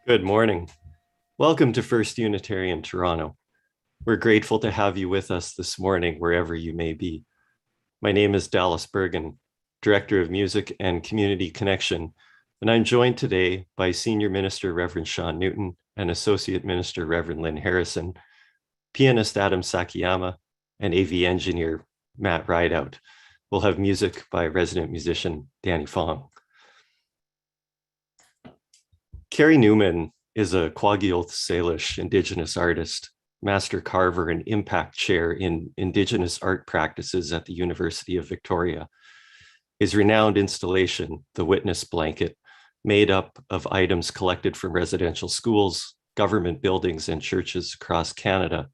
Good morning. Welcome to First Unitarian Toronto. We're grateful to have you with us this morning, wherever you may be. My name is Dallas Bergen, Director of Music and Community Connection, and I'm joined today by Senior Minister Reverend Sean Newton and Associate Minister Reverend Lynn Harrison, pianist Adam Sakiyama, and AV engineer Matt Rideout. We'll have music by resident musician Danny Fong. Carrie Newman is a Kwagilth Salish Indigenous artist, master carver, and impact chair in Indigenous art practices at the University of Victoria. His renowned installation, The Witness Blanket, made up of items collected from residential schools, government buildings, and churches across Canada,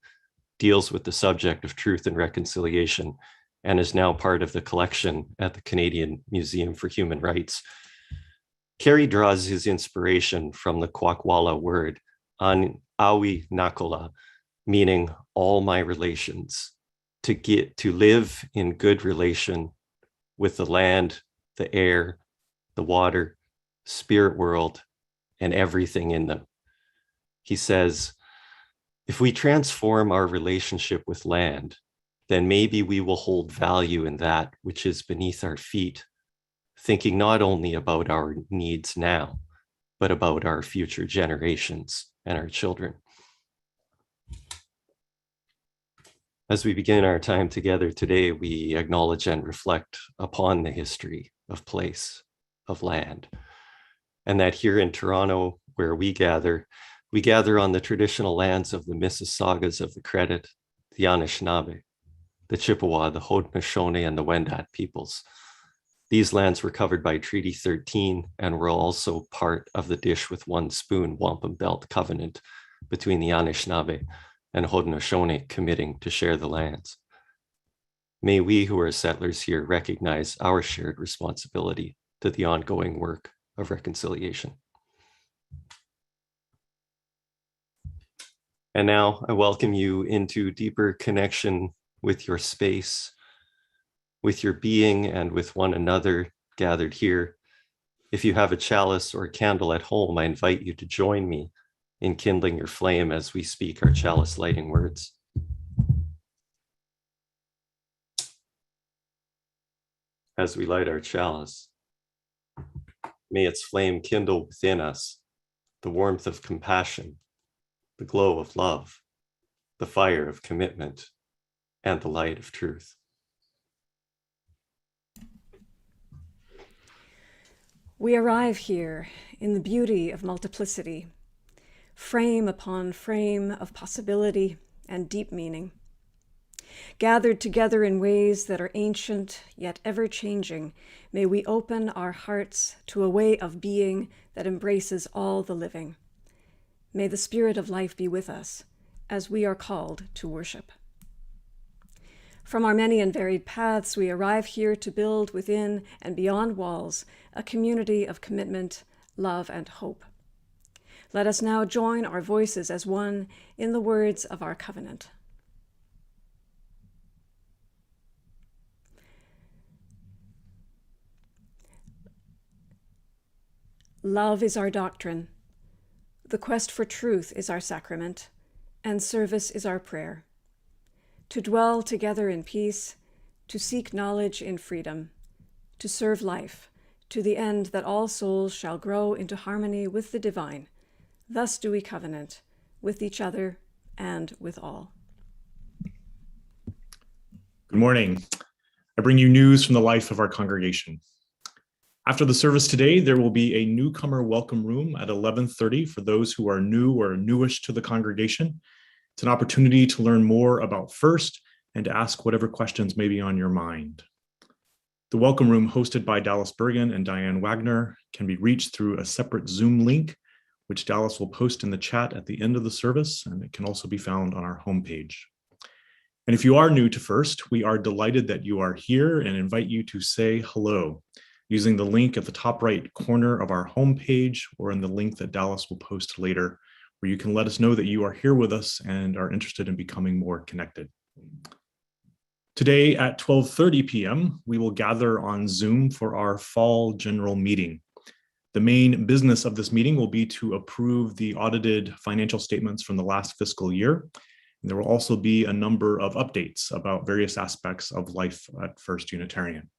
deals with the subject of truth and reconciliation and is now part of the collection at the Canadian Museum for Human Rights. Carrie draws his inspiration from the Kwakwala word, Awi Nakola, meaning all my relations, to live in good relation with the land, the air, the water, spirit world, and everything in them. He says, if we transform our relationship with land, then maybe we will hold value in that which is beneath our feet, thinking not only about our needs now, but about our future generations and our children. As we begin our time together today, we acknowledge and reflect upon the history of place, of land, and that here in Toronto, where we gather on the traditional lands of the Mississaugas of the Credit, the Anishinaabe, the Chippewa, the Haudenosaunee, and the Wendat peoples. These lands were covered by Treaty 13 and were also part of the Dish with One Spoon Wampum Belt Covenant between the Anishinaabe and Haudenosaunee committing to share the lands. May we who are settlers here recognize our shared responsibility to the ongoing work of reconciliation. And now I welcome you into deeper connection with your space, with your being, and with one another gathered here. If you have a chalice or a candle at home, I invite you to join me in kindling your flame as we speak our chalice lighting words. As we light our chalice, may its flame kindle within us the warmth of compassion, the glow of love, the fire of commitment, and the light of truth. We arrive here in the beauty of multiplicity, frame upon frame of possibility and deep meaning. Gathered together in ways that are ancient yet ever-changing, may we open our hearts to a way of being that embraces all the living. May the spirit of life be with us as we are called to worship. From our many and varied paths, we arrive here to build within and beyond walls a community of commitment, love, and hope. Let us now join our voices as one in the words of our covenant. Love is our doctrine. The quest for truth is our sacrament, and service is our prayer. To dwell together in peace, to seek knowledge in freedom, to serve life, to the end that all souls shall grow into harmony with the divine. Thus do we covenant with each other and with all. Good morning. I bring you news from the life of our congregation. After the service today, there will be a newcomer welcome room at 11:30 for those who are new or newish to the congregation. It's an opportunity to learn more about First and to ask whatever questions may be on your mind. The welcome room, hosted by Dallas Bergen and Diane Wagner, can be reached through a separate Zoom link, which Dallas will post in the chat at the end of the service, and it can also be found on our homepage. And if you are new to First, we are delighted that you are here and invite you to say hello using the link at the top right corner of our homepage or in the link that Dallas will post later, where you can let us know that you are here with us and are interested in becoming more connected. Today at 12:30 p.m., we will gather on Zoom for our fall general meeting. The main business of this meeting will be to approve the audited financial statements from the last fiscal year. And there will also be a number of updates about various aspects of life at First Unitarian.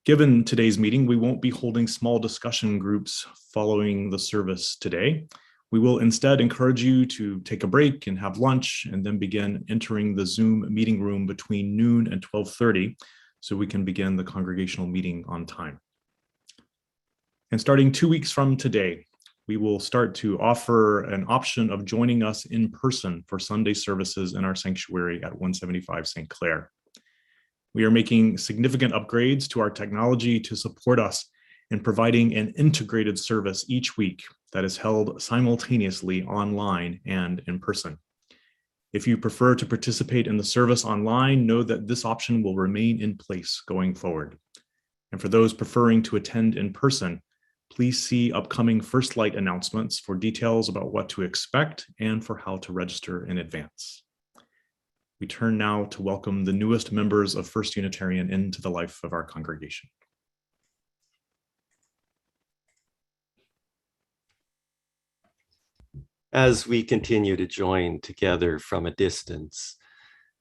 Given today's meeting, we won't be holding small discussion groups following the service today. We will instead encourage you to take a break and have lunch and then begin entering the Zoom meeting room between noon and 12:30 so we can begin the congregational meeting on time. And starting 2 weeks from today, we will start to offer an option of joining us in person for Sunday services in our sanctuary at 175 St. Clair. We are making significant upgrades to our technology to support us in providing an integrated service each week that is held simultaneously online and in person. If you prefer to participate in the service online, know that this option will remain in place going forward. And for those preferring to attend in person, please see upcoming First Light announcements for details about what to expect and for how to register in advance. We turn now to welcome the newest members of First Unitarian into the life of our congregation. As we continue to join together from a distance,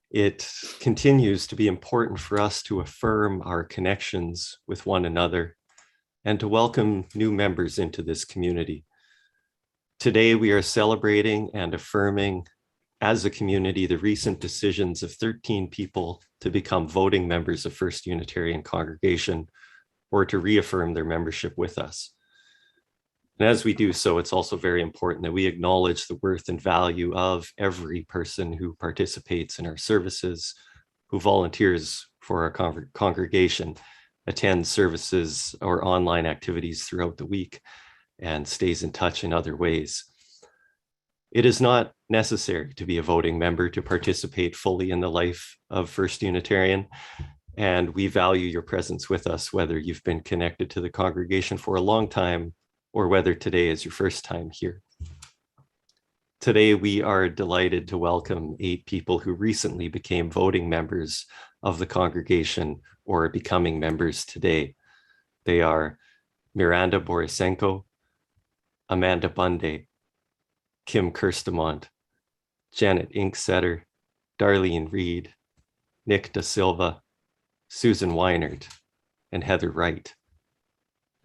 it continues to be important for us to affirm our connections with one another and to welcome new members into this community. Today, we are celebrating and affirming as a community the recent decisions of 13 people to become voting members of First Unitarian Congregation or to reaffirm their membership with us. And as we do so, it's also very important that we acknowledge the worth and value of every person who participates in our services, who volunteers for our congregation, attends services or online activities throughout the week, and stays in touch in other ways. It is not necessary to be a voting member to participate fully in the life of First Unitarian, and we value your presence with us, whether you've been connected to the congregation for a long time or whether today is your first time here. Today, we are delighted to welcome 8 people who recently became voting members of the congregation or are becoming members today. They are Miranda Borisenko, Amanda Bunde, Kim Kirstemont, Janet Inksetter, Darlene Reed, Nick Da Silva, Susan Weinert, and Heather Wright.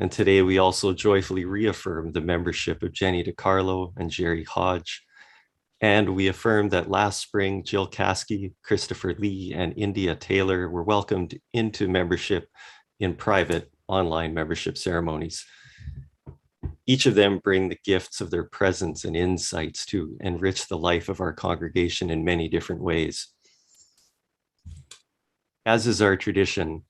And today we also joyfully reaffirm the membership of Jenny DiCarlo and Jerry Hodge. And we affirm that last spring, Jill Caskey, Christopher Lee, and India Taylor were welcomed into membership in private online membership ceremonies. Each of them bring the gifts of their presence and insights to enrich the life of our congregation in many different ways. As is our tradition,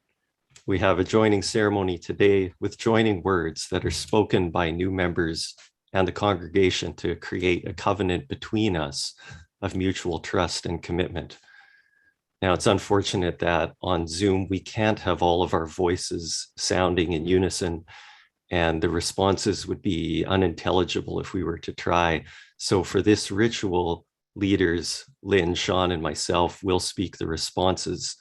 we have a joining ceremony today with joining words that are spoken by new members and the congregation to create a covenant between us of mutual trust and commitment. Now, it's unfortunate that on Zoom, we can't have all of our voices sounding in unison, and the responses would be unintelligible if we were to try. So for this ritual, leaders, Lynn, Sean, and myself will speak the responses.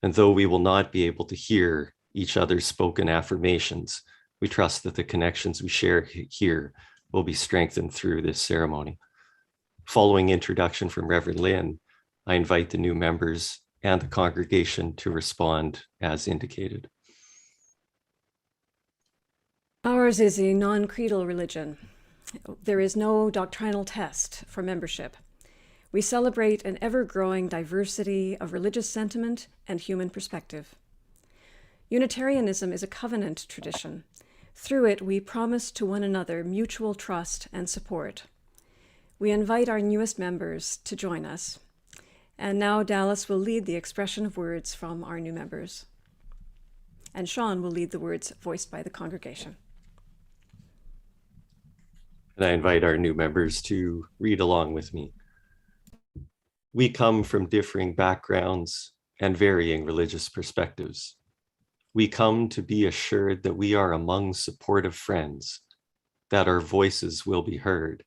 And though we will not be able to hear each other's spoken affirmations, we trust that the connections we share here will be strengthened through this ceremony. Following introduction from Reverend Lynn, I invite the new members and the congregation to respond as indicated. Ours is a non-creedal religion. There is no doctrinal test for membership. We celebrate an ever-growing diversity of religious sentiment and human perspective. Unitarianism is a covenant tradition. Through it, we promise to one another mutual trust and support. We invite our newest members to join us. And now Dallas will lead the expression of words from our new members. And Sean will lead the words voiced by the congregation. And I invite our new members to read along with me. We come from differing backgrounds and varying religious perspectives. We come to be assured that we are among supportive friends, that our voices will be heard,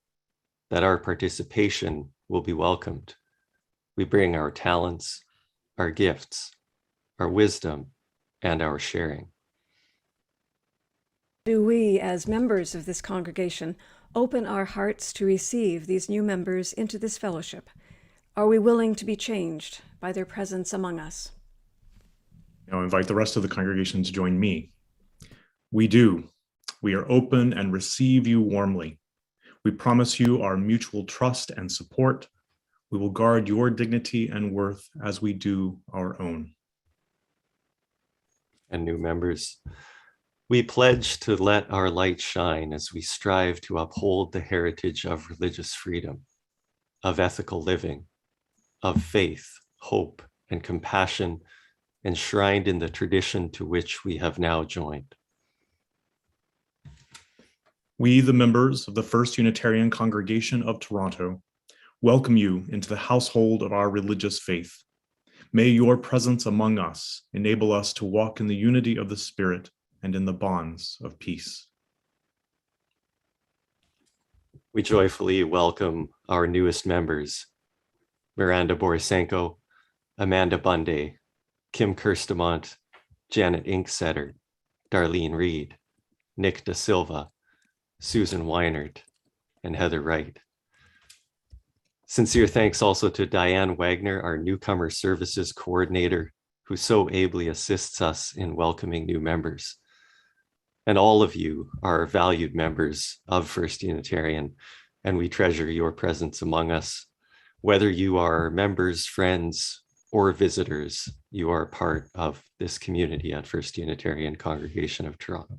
that our participation will be welcomed. We bring our talents, our gifts, our wisdom, and our sharing. Do we, as members of this congregation, open our hearts to receive these new members into this fellowship? Are we willing to be changed by their presence among us? Now invite the rest of the congregation to join me. We do. We are open and receive you warmly. We promise you our mutual trust and support. We will guard your dignity and worth as we do our own. And new members, we pledge to let our light shine as we strive to uphold the heritage of religious freedom, of ethical living, of faith, hope, and compassion enshrined in the tradition to which we have now joined. We, the members of the First Unitarian Congregation of Toronto, welcome you into the household of our religious faith. May your presence among us enable us to walk in the unity of the Spirit and in the bonds of peace. We joyfully welcome our newest members, Miranda Borisenko, Amanda Bunday, Kim Kirstemont, Janet Inksetter, Darlene Reed, Nick Da Silva, Susan Weinert, and Heather Wright. Sincere thanks also to Diane Wagner, our newcomer services coordinator, who so ably assists us in welcoming new members. And all of you are valued members of First Unitarian, and we treasure your presence among us. Whether you are members, friends, or visitors, you are part of this community at First Unitarian Congregation of Toronto.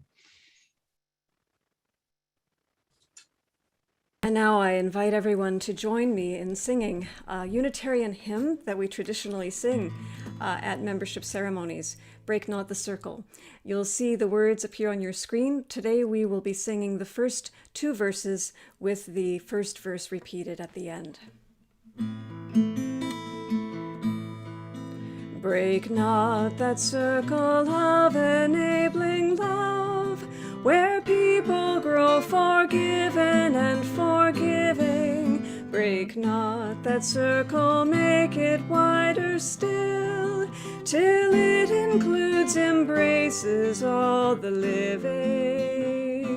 And now I invite everyone to join me in singing a Unitarian hymn that we traditionally sing at membership ceremonies, Break Not the Circle. You'll see the words appear on your screen. Today we will be singing the first two verses with the first verse repeated at the end. Break not that circle of enabling love, where people grow forgiven and forgiving. Break not that circle, make it wider still, till it includes, embraces all the living.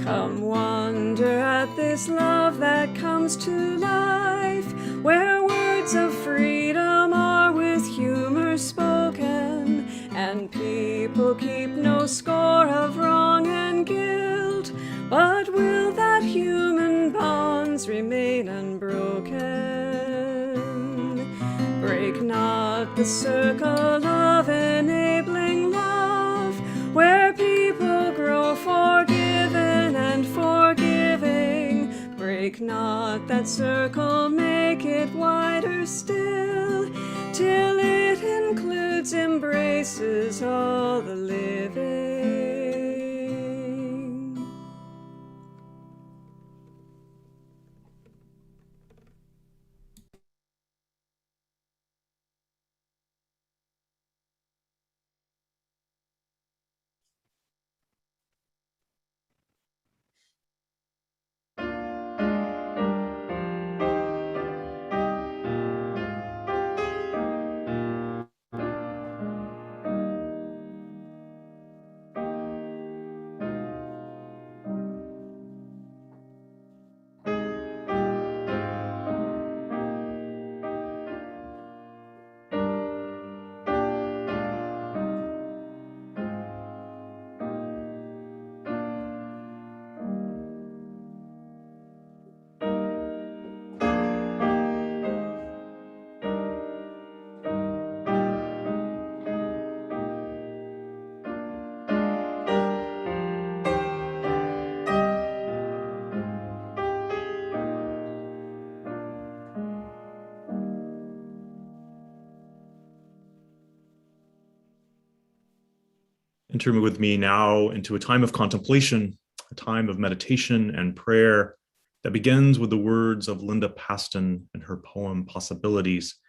Come wonder at this love that comes to life, where words of freedom are with humor spoken, and people keep no score of wrong and guilt, but will that human bonds remain unbroken. Break not the circle of enabling love, where people grow forgiven and forgiving. Break not that circle, make it wider still, till it includes, embraces all the living. Enter with me now into a time of contemplation, a time of meditation and prayer that begins with the words of Linda Paston and her poem Possibilities,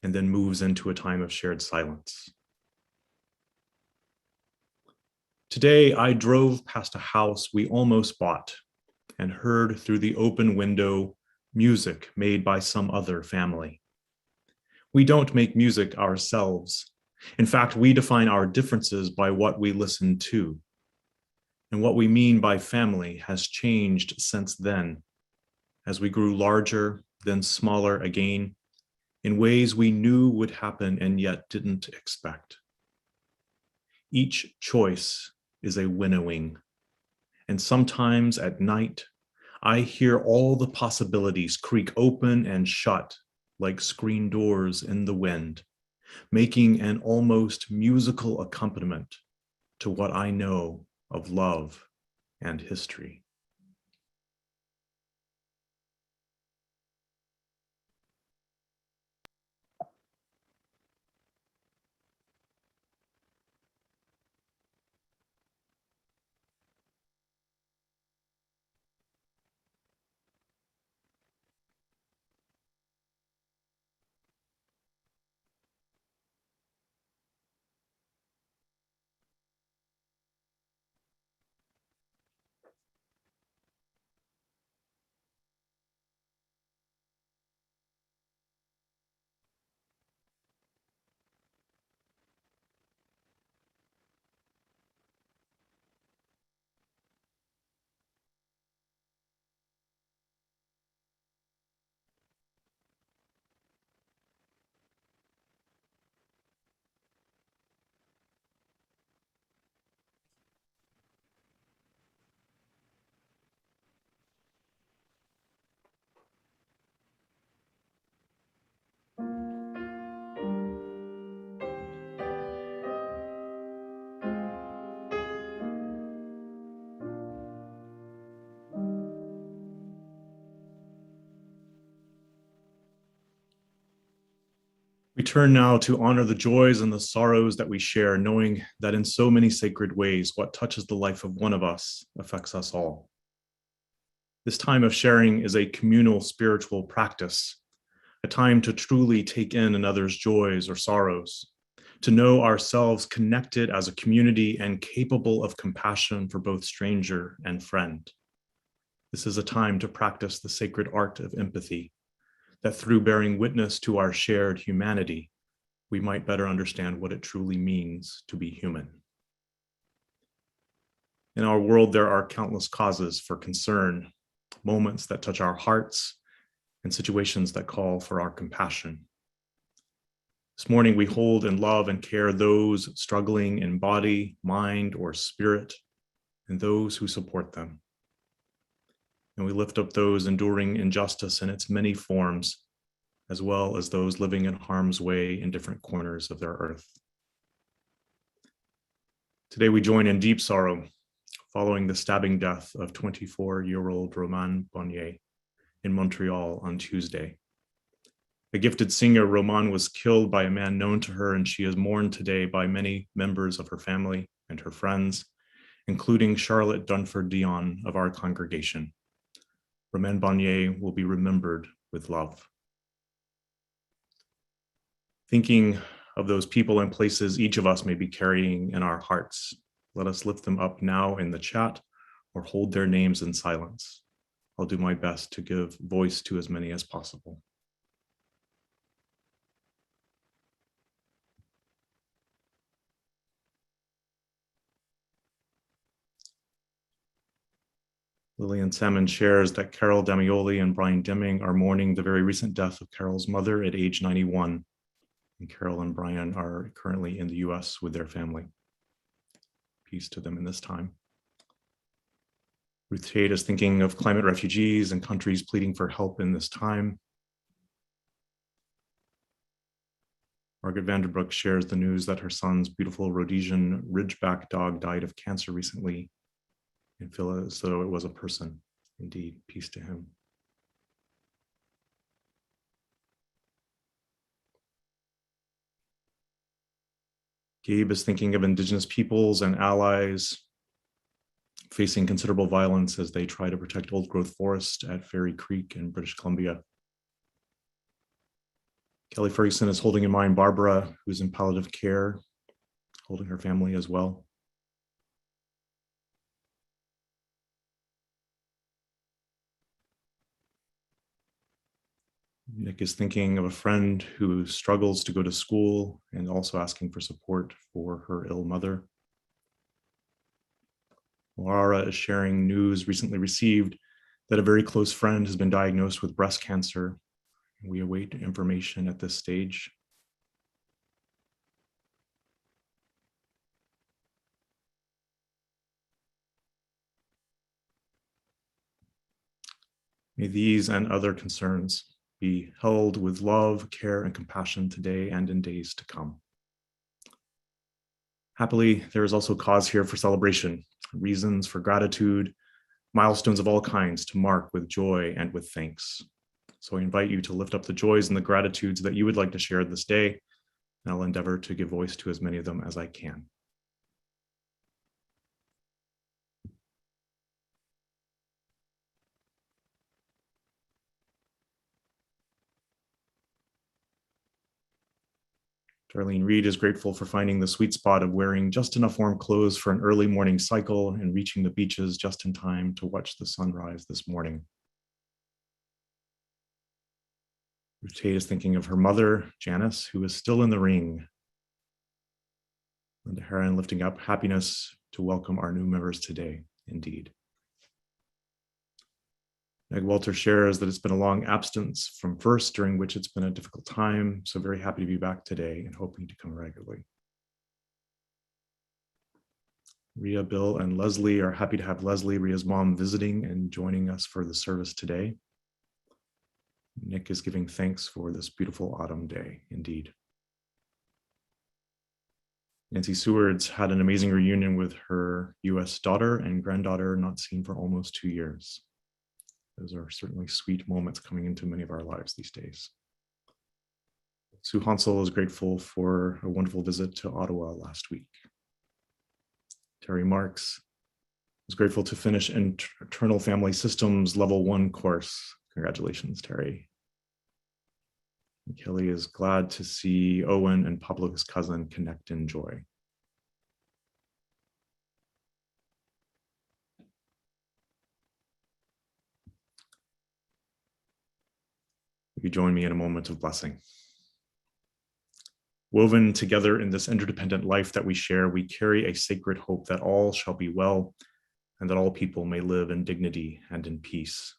and then moves into a time of shared silence. Today, I drove past a house we almost bought and heard through the open window music made by some other family. We don't make music ourselves. In fact, we define our differences by what we listen to. And what we mean by family has changed since then, as we grew larger, then smaller again, in ways we knew would happen and yet didn't expect. Each choice is a winnowing, and sometimes at night, I hear all the possibilities creak open and shut like screen doors in the wind, making an almost musical accompaniment to what I know of love and history. We turn now to honor the joys and the sorrows that we share, knowing that in so many sacred ways, what touches the life of one of us affects us all. This time of sharing is a communal spiritual practice, a time to truly take in another's joys or sorrows, to know ourselves connected as a community and capable of compassion for both stranger and friend. This is a time to practice the sacred art of empathy, that through bearing witness to our shared humanity, we might better understand what it truly means to be human. In our world, there are countless causes for concern, moments that touch our hearts, and situations that call for our compassion. This morning, we hold in love and care those struggling in body, mind, or spirit, and those who support them. And we lift up those enduring injustice in its many forms, as well as those living in harm's way in different corners of their earth. Today, we join in deep sorrow following the stabbing death of 24-year-old Romane Bonnier in Montreal on Tuesday. A gifted singer, Romane was killed by a man known to her, and she is mourned today by many members of her family and her friends, including Charlotte Dunford Dion of our congregation. Romane Bonnier will be remembered with love. Thinking of those people and places each of us may be carrying in our hearts, let us lift them up now in the chat or hold their names in silence. I'll do my best to give voice to as many as possible. Lillian Salmon shares that Carol Damioli and Brian Deming are mourning the very recent death of Carol's mother at age 91. And Carol and Brian are currently in the US with their family. Peace to them in this time. Ruth Tate is thinking of climate refugees and countries pleading for help in this time. Margaret Vanderbroek shares the news that her son's beautiful Rhodesian Ridgeback dog died of cancer recently, and feel as though it was a person. Indeed, peace to him. Gabe is thinking of Indigenous peoples and allies facing considerable violence as they try to protect old growth forest at Fairy Creek in British Columbia. Kelly Ferguson is holding in mind Barbara, who's in palliative care, holding her family as well. Nick is thinking of a friend who struggles to go to school and also asking for support for her ill mother. Laura is sharing news recently received that a very close friend has been diagnosed with breast cancer. We await information at this stage. May these and other concerns be held with love, care, and compassion today and in days to come. Happily, there is also cause here for celebration, reasons for gratitude, milestones of all kinds to mark with joy and with thanks. So I invite you to lift up the joys and the gratitudes that you would like to share this day, and I'll endeavor to give voice to as many of them as I can. Darlene Reed is grateful for finding the sweet spot of wearing just enough warm clothes for an early morning cycle and reaching the beaches just in time to watch the sunrise this morning. Ruth Tate is thinking of her mother, Janice, who is still in the ring. Linda Heron lifting up happiness to welcome our new members today, indeed. Meg Walter shares that it's been a long absence from FIRST, during which it's been a difficult time, so very happy to be back today and hoping to come regularly. Rhea, Bill, and Leslie are happy to have Leslie, Rhea's mom, visiting and joining us for the service today. Nick is giving thanks for this beautiful autumn day, indeed. Nancy Sewards had an amazing reunion with her US daughter and granddaughter, not seen for almost 2 years. Those are certainly sweet moments coming into many of our lives these days. Sue Hansel is grateful for a wonderful visit to Ottawa last week. Terry Marks is grateful to finish Internal Family Systems Level 1 course. Congratulations, Terry. And Kelly is glad to see Owen and Pablo's cousin connect in joy. Will you join me in a moment of blessing? Woven together in this interdependent life that we share, we carry a sacred hope that all shall be well and that all people may live in dignity and in peace.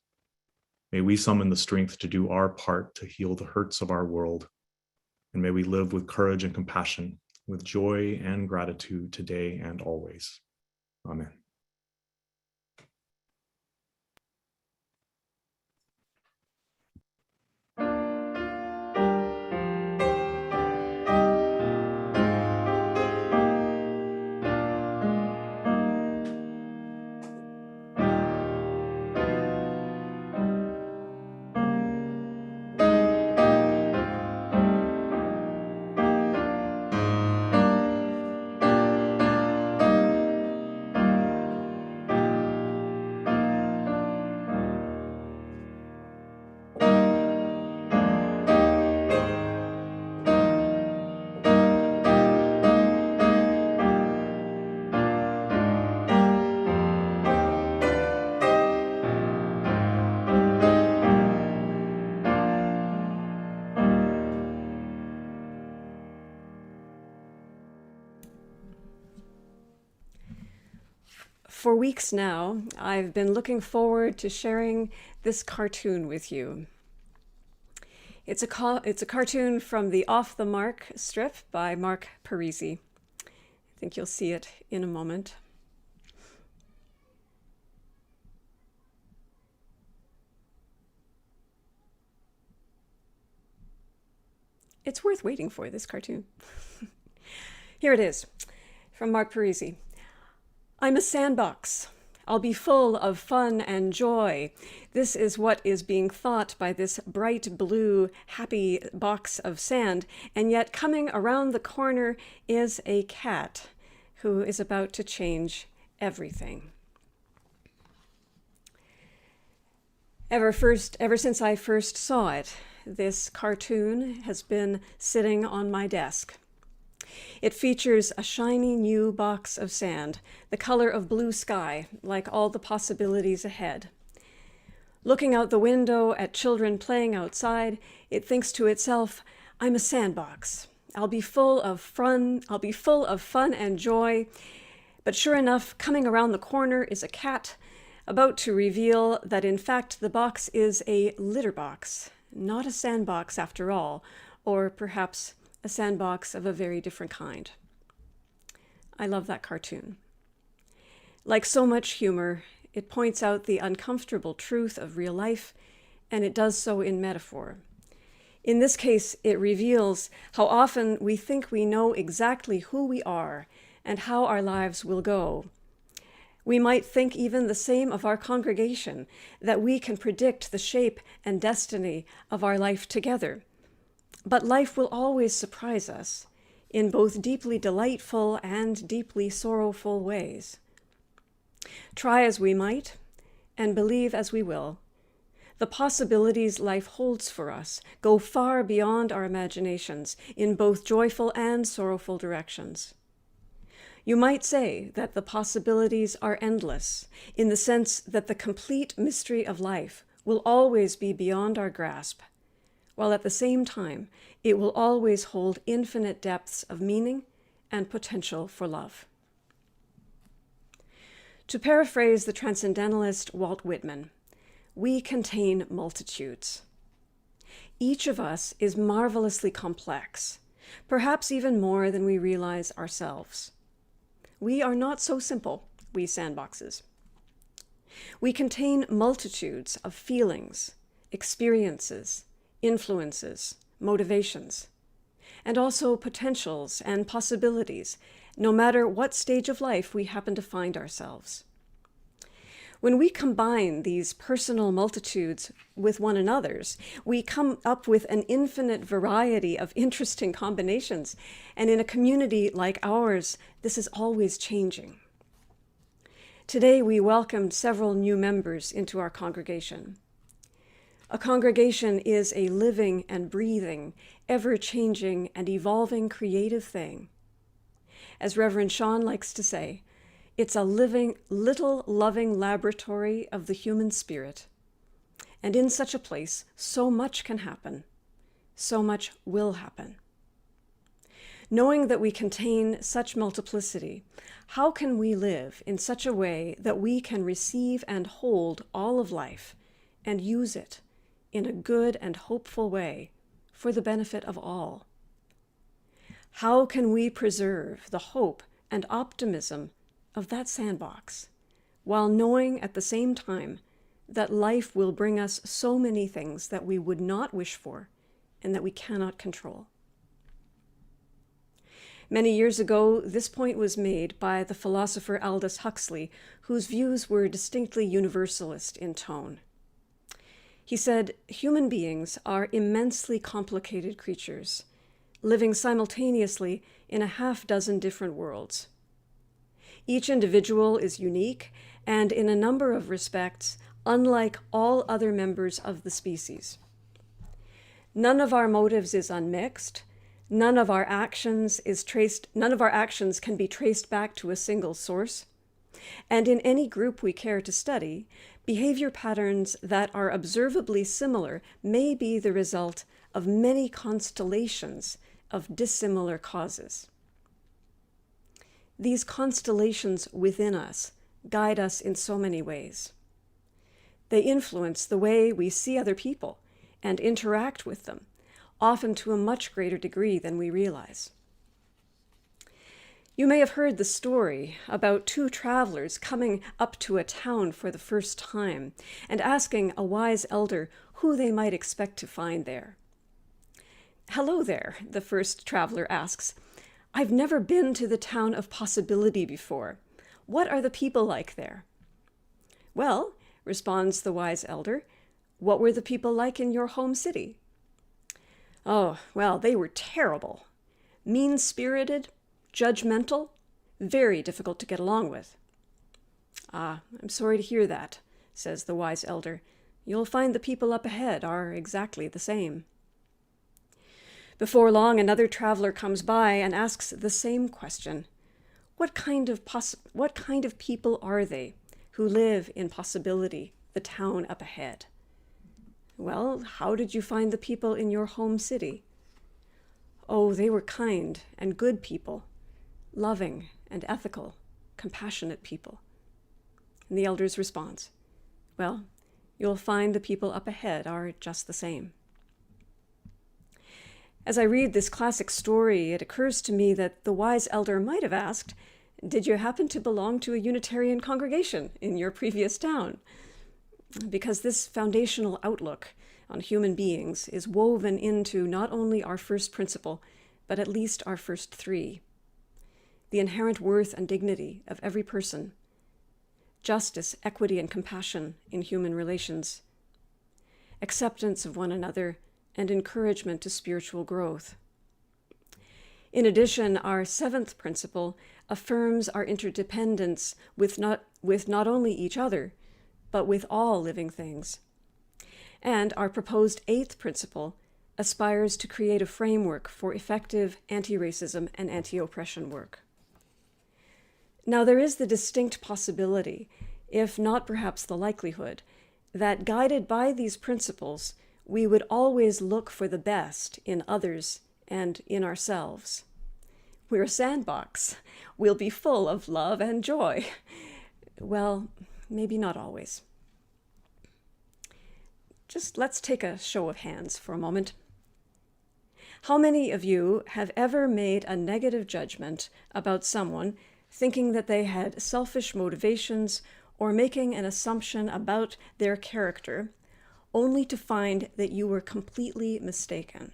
May we summon the strength to do our part to heal the hurts of our world, and may we live with courage and compassion, with joy and gratitude today and always. Amen. For weeks now, I've been looking forward to sharing this cartoon with you. It's a cartoon from the Off the Mark strip by Mark Parisi. I think you'll see it in a moment. It's worth waiting for, this cartoon. Here it is, from Mark Parisi. I'm a sandbox. I'll be full of fun and joy. This is what is being thought by this bright blue, happy box of sand, and yet coming around the corner is a cat who is about to change everything. Ever since I first saw it, this cartoon has been sitting on my desk. It features a shiny new box of sand, the color of blue sky, like all the possibilities ahead. Looking out the window at children playing outside, it thinks to itself, I'm a sandbox. I'll be full of fun and joy, But sure enough, coming around the corner is a cat, about to reveal that in fact the box is a litter box, not a sandbox after all, or perhaps a sandbox of a very different kind. I love that cartoon. Like so much humor, it points out the uncomfortable truth of real life, and it does so in metaphor. In this case, it reveals how often we think we know exactly who we are and how our lives will go. We might think even the same of our congregation, that we can predict the shape and destiny of our life together. But life will always surprise us in both deeply delightful and deeply sorrowful ways. Try as we might, and believe as we will, the possibilities life holds for us go far beyond our imaginations in both joyful and sorrowful directions. You might say that the possibilities are endless, in the sense that the complete mystery of life will always be beyond our grasp, while at the same time it will always hold infinite depths of meaning and potential for love. To paraphrase the transcendentalist Walt Whitman, we contain multitudes. Each of us is marvelously complex, perhaps even more than we realize ourselves. We are not so simple, we sandboxes. We contain multitudes of feelings, experiences, influences, motivations, and also potentials and possibilities, no matter what stage of life we happen to find ourselves. When we combine these personal multitudes with one another's, we come up with an infinite variety of interesting combinations, and in a community like ours, this is always changing. Today, we welcomed several new members into our congregation. A congregation is a living and breathing, ever-changing and evolving creative thing. As Reverend Sean likes to say, it's a living, little loving laboratory of the human spirit. And in such a place, so much can happen. So much will happen. Knowing that we contain such multiplicity, how can we live in such a way that we can receive and hold all of life and use it in a good and hopeful way for the benefit of all? How can we preserve the hope and optimism of that sandbox, while knowing at the same time that life will bring us so many things that we would not wish for and that we cannot control? Many years ago, this point was made by the philosopher Aldous Huxley, whose views were distinctly universalist in tone. He said, "Human beings are immensely complicated creatures, living simultaneously in a half-dozen different worlds. Each individual is unique and, in a number of respects, unlike all other members of the species. None of our motives is unmixed. None of our actions can be traced back to a single source. And in any group we care to study, behavior patterns that are observably similar may be the result of many constellations of dissimilar causes. These constellations within us guide us in so many ways. They influence the way we see other people and interact with them, often to a much greater degree than we realize." You may have heard the story about two travelers coming up to a town for the first time and asking a wise elder who they might expect to find there. "Hello there," the first traveler asks. "I've never been to the town of Possibility before. What are the people like there?" "Well," responds the wise elder, "what were the people like in your home city?" "Oh, well, they were terrible. Mean-spirited, judgmental, very difficult to get along with." "Ah, I'm sorry to hear that," says the wise elder. "You'll find the people up ahead are exactly the same." Before long, another traveler comes by and asks the same question. What kind of people are they who live in Possibility, the town up ahead? "Well, how did you find the people in your home city?" "Oh, they were kind and good people, loving and ethical, compassionate people. And the elder's response, well, you'll find the people up ahead are just the same. As I read this classic story, it occurs to me that the wise elder might have asked, did you happen to belong to a Unitarian congregation in your previous town? Because this foundational outlook on human beings is woven into not only our first principle, but at least our first three. The inherent worth and dignity of every person, justice, equity, and compassion in human relations, acceptance of one another, and encouragement to spiritual growth. In addition, our seventh principle affirms our interdependence with not only each other, but with all living things. And our proposed eighth principle aspires to create a framework for effective anti-racism and anti-oppression work. Now, there is the distinct possibility, if not perhaps the likelihood, that guided by these principles, we would always look for the best in others and in ourselves. We're a sandbox. We'll be full of love and joy. Well, maybe not always. Just let's take a show of hands for a moment. How many of you have ever made a negative judgment about someone, thinking that they had selfish motivations or making an assumption about their character, only to find that you were completely mistaken?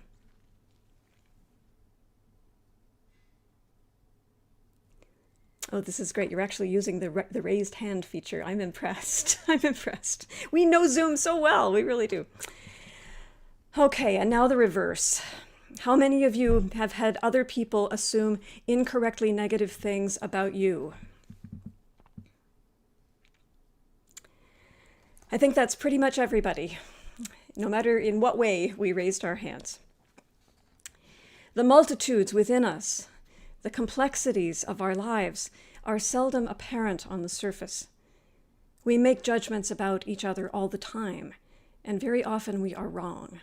Oh, this is great. You're actually using the raised hand feature. I'm impressed. I'm impressed. We know Zoom so well. We really do. Okay, and now the reverse. How many of you have had other people assume incorrectly negative things about you? I think that's pretty much everybody, no matter in what way we raised our hands. The multitudes within us, the complexities of our lives, are seldom apparent on the surface. We make judgments about each other all the time, and very often we are wrong.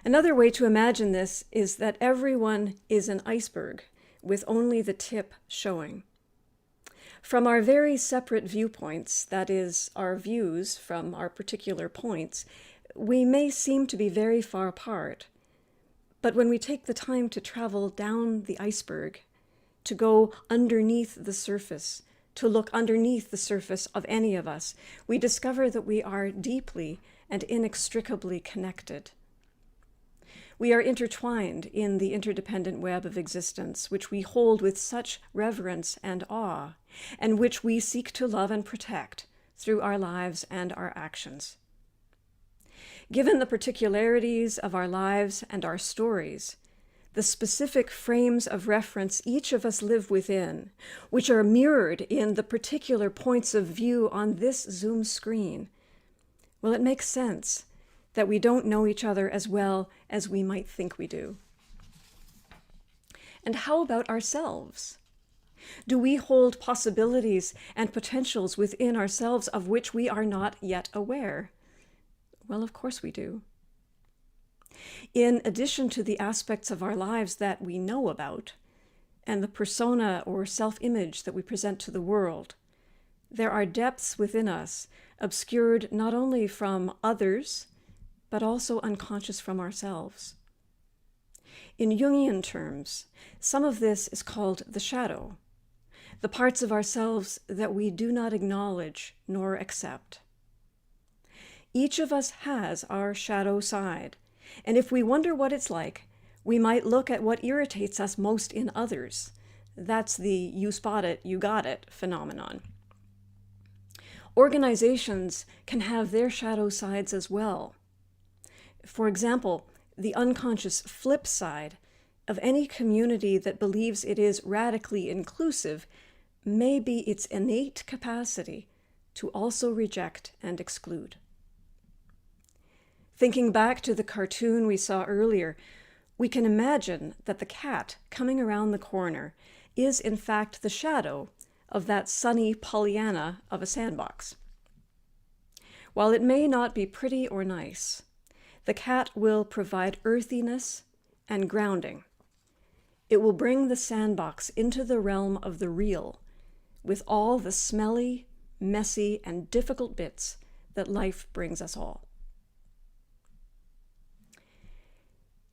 Another way to imagine this is that everyone is an iceberg with only the tip showing. From our very separate viewpoints, that is, our views from our particular points, we may seem to be very far apart. But when we take the time to travel down the iceberg, to go underneath the surface, to look underneath the surface of any of us, we discover that we are deeply and inextricably connected. We are intertwined in the interdependent web of existence, which we hold with such reverence and awe, and which we seek to love and protect through our lives and our actions. Given the particularities of our lives and our stories, the specific frames of reference each of us live within, which are mirrored in the particular points of view on this Zoom screen, well, it makes sense that we don't know each other as well as we might think we do. And how about ourselves? Do we hold possibilities and potentials within ourselves of which we are not yet aware? Well, of course we do. In addition to the aspects of our lives that we know about, and the persona or self-image that we present to the world, there are depths within us obscured not only from others, but also unconscious from ourselves. In Jungian terms, some of this is called the shadow, the parts of ourselves that we do not acknowledge nor accept. Each of us has our shadow side, and if we wonder what it's like, we might look at what irritates us most in others. That's the you spot it, you got it phenomenon. Organizations can have their shadow sides as well. For example, the unconscious flip side of any community that believes it is radically inclusive may be its innate capacity to also reject and exclude. Thinking back to the cartoon we saw earlier, we can imagine that the cat coming around the corner is in fact the shadow of that sunny Pollyanna of a sandbox. While it may not be pretty or nice, the cat will provide earthiness and grounding. It will bring the sandbox into the realm of the real, with all the smelly, messy, and difficult bits that life brings us all.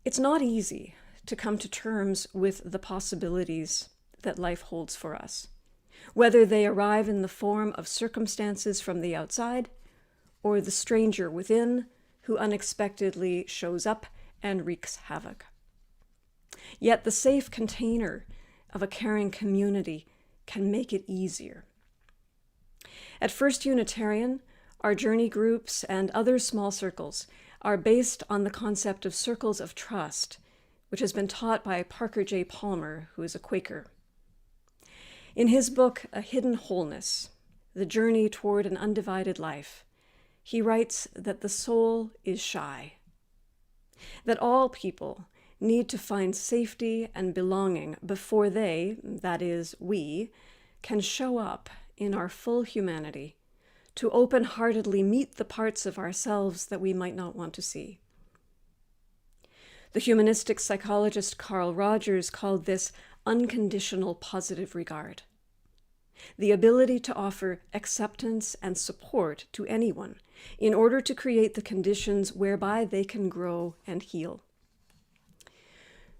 It's not easy to come to terms with the possibilities that life holds for us, whether they arrive in the form of circumstances from the outside or the stranger within who unexpectedly shows up and wreaks havoc. Yet the safe container of a caring community can make it easier. At First Unitarian, our journey groups and other small circles are based on the concept of circles of trust, which has been taught by Parker J. Palmer, who is a Quaker. In his book, A Hidden Wholeness, The Journey Toward an Undivided Life, he writes that the soul is shy, that all people need to find safety and belonging before they, that is, we, can show up in our full humanity to open-heartedly meet the parts of ourselves that we might not want to see. The humanistic psychologist Carl Rogers called this unconditional positive regard, the ability to offer acceptance and support to anyone in order to create the conditions whereby they can grow and heal.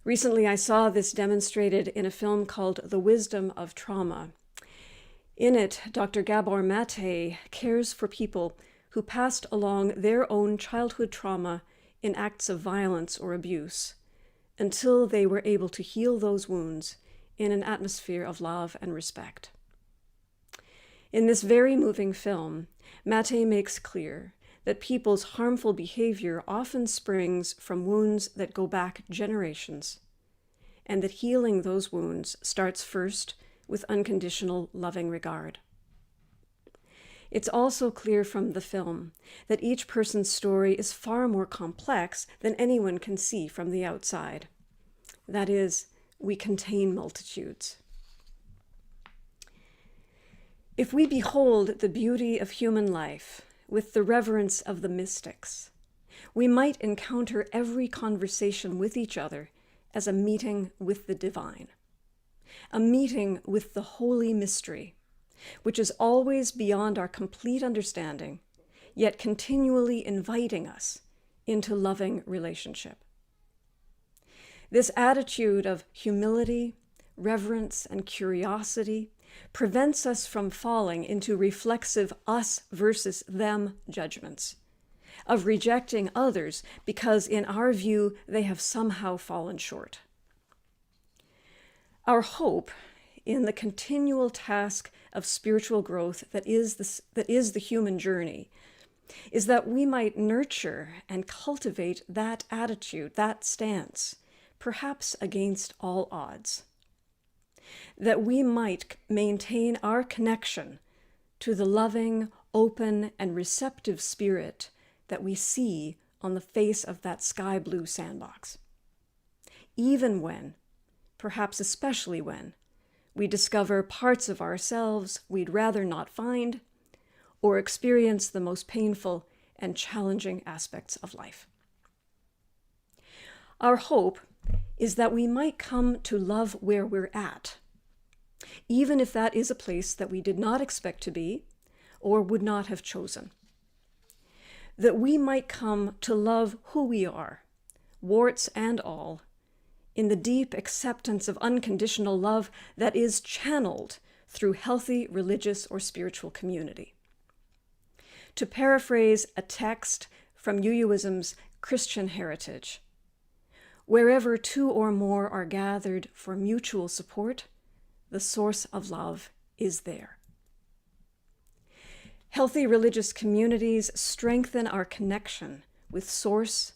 Recently, I saw this demonstrated in a film called The Wisdom of Trauma. In it, Dr. Gabor Mate cares for people who passed along their own childhood trauma in acts of violence or abuse until they were able to heal those wounds in an atmosphere of love and respect. In this very moving film, Mate makes clear that people's harmful behavior often springs from wounds that go back generations, and that healing those wounds starts first with unconditional loving regard. It's also clear from the film that each person's story is far more complex than anyone can see from the outside. That is, we contain multitudes. If we behold the beauty of human life with the reverence of the mystics, we might encounter every conversation with each other as a meeting with the divine, a meeting with the holy mystery, which is always beyond our complete understanding, yet continually inviting us into loving relationship. This attitude of humility, reverence, and curiosity prevents us from falling into reflexive us versus them judgments, of rejecting others because in our view they have somehow fallen short. Our hope in the continual task of spiritual growth that is the human journey is that we might nurture and cultivate that attitude, that stance, perhaps against all odds, that we might maintain our connection to the loving, open, and receptive spirit that we see on the face of that sky blue sandbox, even when, perhaps especially when, we discover parts of ourselves we'd rather not find, or experience the most painful and challenging aspects of life. Our hope is that we might come to love where we're at, even if that is a place that we did not expect to be or would not have chosen. That we might come to love who we are, warts and all, in the deep acceptance of unconditional love that is channeled through healthy religious or spiritual community. To paraphrase a text from UUism's Christian Heritage, wherever two or more are gathered for mutual support, the source of love is there. Healthy religious communities strengthen our connection with Source,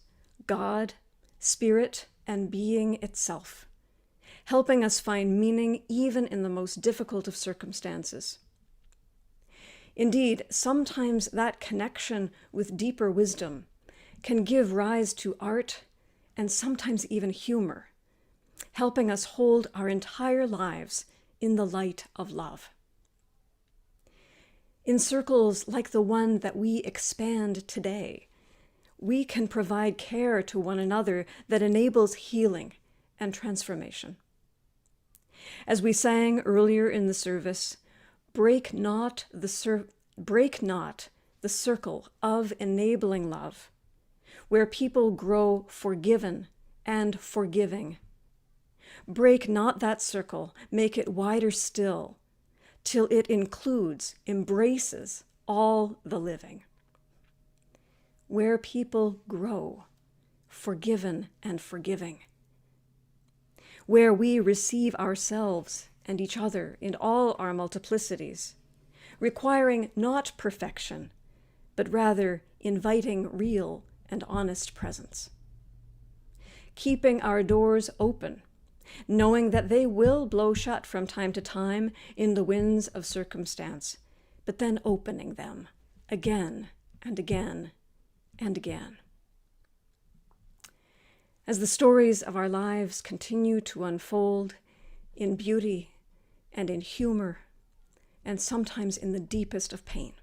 God, Spirit, and being itself, helping us find meaning even in the most difficult of circumstances. Indeed, sometimes that connection with deeper wisdom can give rise to art and sometimes even humor, helping us hold our entire lives in the light of love. In circles like the one that we expand today, we can provide care to one another that enables healing and transformation. As we sang earlier in the service, Break not the circle of enabling love, where people grow forgiven and forgiving. Break not that circle, make it wider still, till it includes, embraces all the living. Where people grow forgiven and forgiving. Where we receive ourselves and each other in all our multiplicities, requiring not perfection, but rather inviting real and honest presence. Keeping our doors open, knowing that they will blow shut from time to time in the winds of circumstance, but then opening them again and again and again. As the stories of our lives continue to unfold in beauty and in humor, and sometimes in the deepest of pain,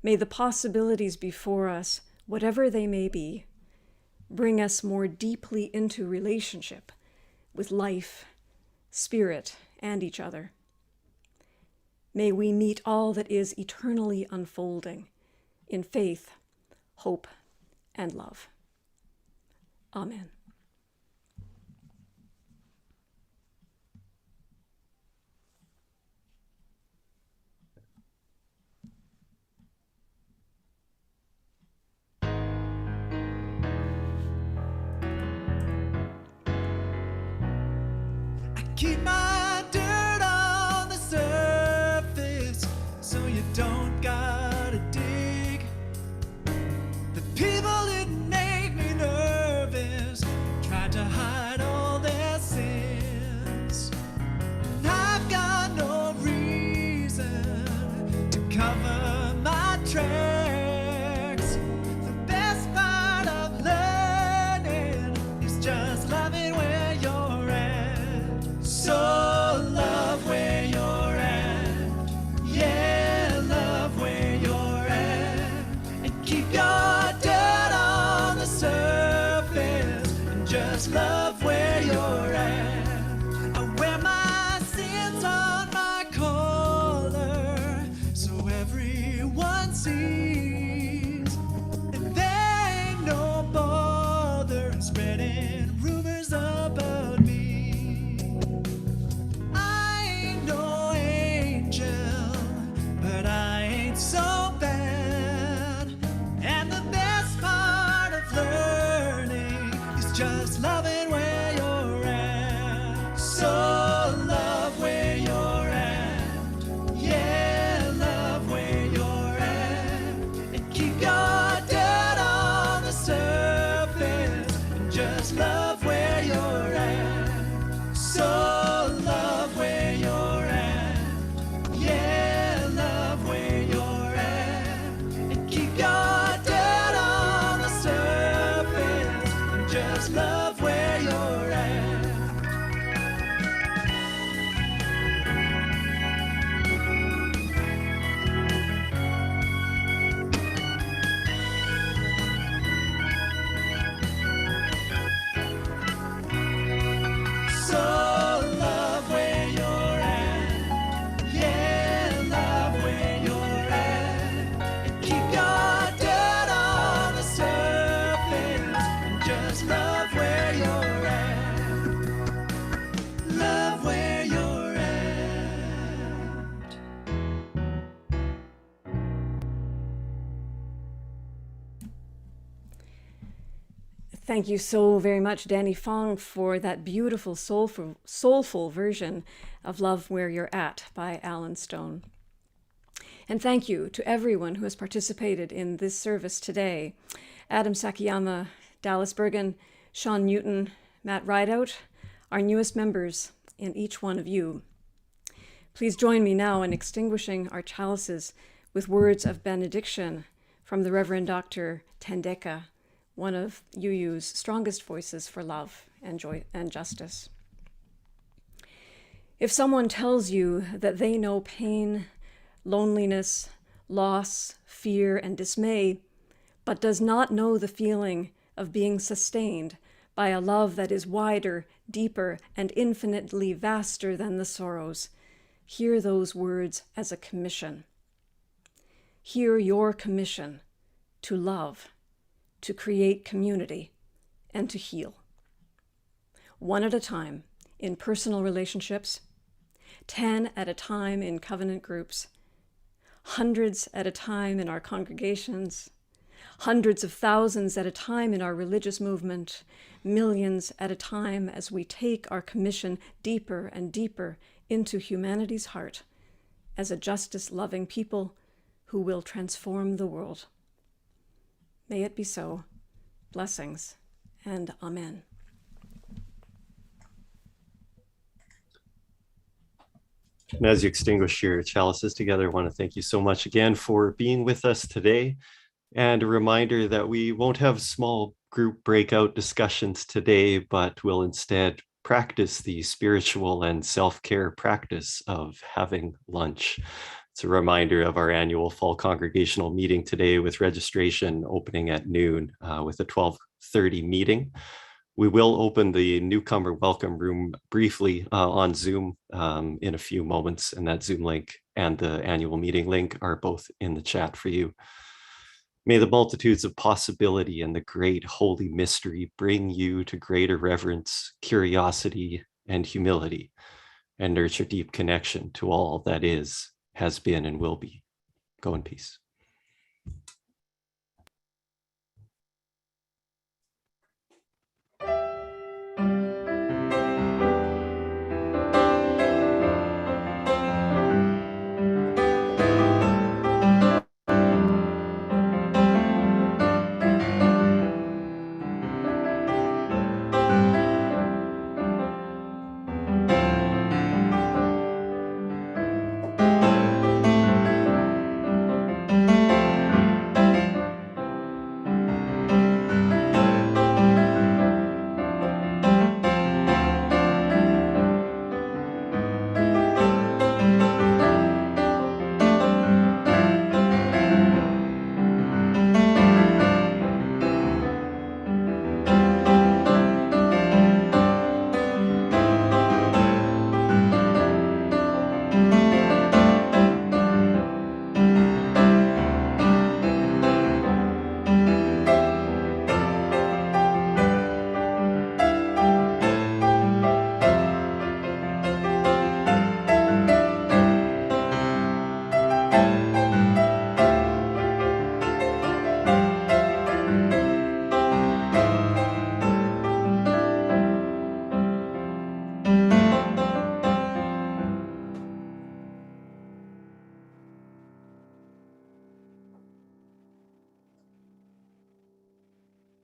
may the possibilities before us, whatever they may be, bring us more deeply into relationship with life, spirit, and each other. May we meet all that is eternally unfolding in faith, hope, and love. Amen. Keep my dirt on the surface so you don't gotta dig. The people that make me nervous try to hide all their sins. And I've got no reason to cover my tracks. The best part of learning is just loving where you're at. So love where you're at, yeah, love where you're at, and keep your dirt on the surface, and just love where you're at. I wear my sins on my collar, so everyone sees, and there ain't no bother in spreading rumors about me. But I ain't so bad. And the best part of learning is just loving where you're at. So love where you're at, yeah, love where you're at, and keep your dirt on the surface, and just love where you're at. So love where you're at, yeah, love where you're at, and keep your dirt on the surface, and just love where you're at. So love where you're at, yeah, love where you're at, and keep your dirt on the surface, and just love where you're at. Love where you're at. Thank you so very much, Danny Fong, for that beautiful, soulful version of Love Where You're At by Alan Stone. And thank you to everyone who has participated in this service today. Adam Sakayama, Dallas Bergen, Sean Newton, Matt Rideout, our newest members, and each one of you. Please join me now in extinguishing our chalices with words of benediction from the Reverend Dr. Tendeka, one of UU's strongest voices for love and joy and justice. If someone tells you that they know pain, loneliness, loss, fear, and dismay, but does not know the feeling of being sustained by a love that is wider, deeper, and infinitely vaster than the sorrows, Hear those words as a commission. Hear your commission to love, to create community, and to heal. One at a time in personal relationships, 10 at a time in covenant groups, hundreds at a time in our congregations, hundreds of thousands at a time in our religious movement, millions at a time as we take our commission deeper and deeper into humanity's heart as a justice-loving people who will transform the world. May it be so. Blessings and amen. And as you extinguish your chalices together, I want to thank you so much again for being with us today. And a reminder that we won't have small group breakout discussions today, but will instead practice the spiritual and self-care practice of having lunch. It's a reminder of our annual fall congregational meeting today, with registration opening at noon with a 12:30 meeting. We will open the newcomer welcome room briefly on Zoom in a few moments, and that Zoom link and the annual meeting link are both in the chat for you. May the multitudes of possibility and the great holy mystery bring you to greater reverence, curiosity, and humility, and nurture deep connection to all that is, has been, and will be. Go in peace.